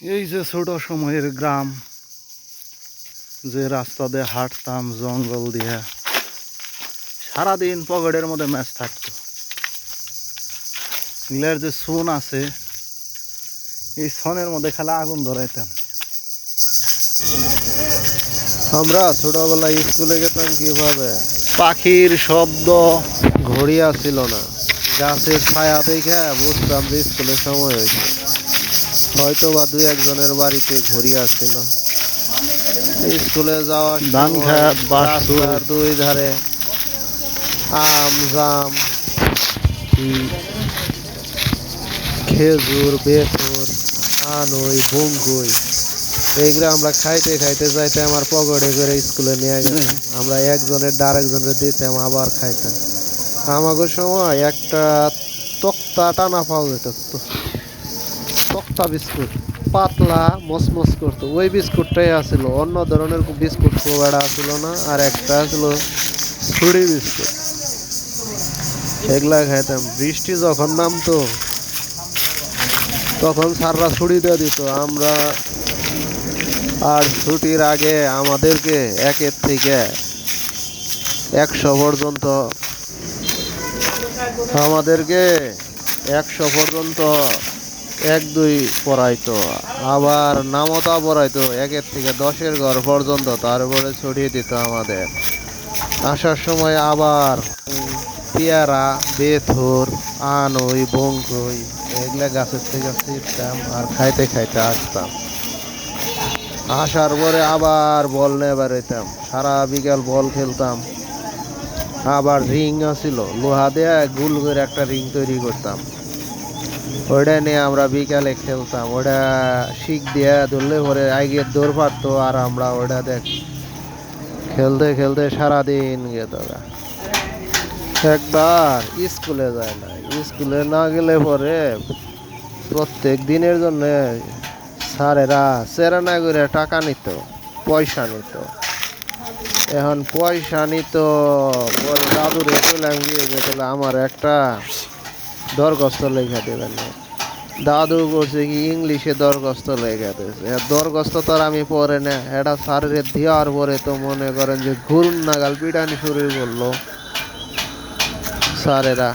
এই যে ছোট সময়ের গ্রাম, যে রাস্তা দিয়ে হাঁটতাম জঙ্গল দিয়ে, সারাদিন পকেটের মধ্যে ম্যাচ থাকতো। এগুলার যে সুন আছে, এই সনের মধ্যে খালি আগুন ধরাইতাম। আমরা ছোটবেলায় স্কুলে গেতাম কিভাবে? পাখির শব্দ, ঘড়ি আসছিল না, গাছের ছায়া দেখে বুঝতাম যে স্কুলের সময় হয়েছে। হয়তো বা দুই একজনের বাড়িতে ঘড়ি আসছিল। স্কুলে যাওয়ার ধান সময় খেত, বাসু, রাস্তার দুই ধারে আম, জাম, খেজুর, বেথুর, আনই, বঙ্গুই, এইগুলো আমরা খাইতে খাইতে যাইতে আমার পকেটে করে স্কুলে নিয়ে গেতাম। আমরা একজনের আরেকজনের দিতাম, আবার খাইতাম। আমাদের সময় একটা তক্তা টানা পাওয়া যেত, তক্তা বিস্কুট, পাতলা মসমস করতো, ওই বিস্কুটটাই আসছিল। অন্য ধরনের বিস্কুট খুব একটা আসছিল না। আর একটা আসছিল ছুরি বিস্কুট, সেগুলা খাইতাম। বৃষ্টি যখন নামতো তখন স্যাররা ছুরি দিয়ে দিত। আমরা আর ছুটির আগে আমাদেরকে 1 থেকে 100 পর্যন্ত আমাদেরকে 100 পর্যন্ত 1-2 পড়াইতো। আবার নামতা পড়াইতো 1 থেকে 10-এর ঘর পর্যন্ত, তারপরে ছড়িয়ে দিত আমাদের। আসার সময় আবার পেয়ারা, বেথুর, আনই, বঙ্কুই, এগুলা গাছের থেকে ছিঁড়তাম আর খাইতে খাইতে আসতাম। আসার পরে আবার বল নিয়ে বেরোইতাম, সারা বিকাল বল খেলতাম। আবার রিং আছিল, লোহা দিয়ে গোল করে একটা রিং তৈরি করতাম, ওইটা নিয়ে আমরা বিকালে খেলতাম। ওটা শিক দিয়ে ধরলে পরে আগের দৌড় পারতো, আর আমরা ওটা দেখ খেলতে খেলতে সারাদিন গেত। একবার স্কুলে যায় না, স্কুলে না গেলে পরে প্রত্যেক দিনের জন্য স্যারেরা চেরানা করে টাকা নিত, পয়সা নিত। এখন পয়সা নিত, পরে দাদুরে চলাম গিয়ে গেছিল আমার একটা দরখাস্ত লেখা দেবেন না। দাদু করছে কি ইংলিশে দরখাস্ত লেখা দিয়েছে। দরখাস্ত তো আর আমি পড়ে না, এটা স্যারের দেওয়ার পরে তো মনে করেন যে ঘুর নাগাল পিটানি শুরু করলো স্যারেরা।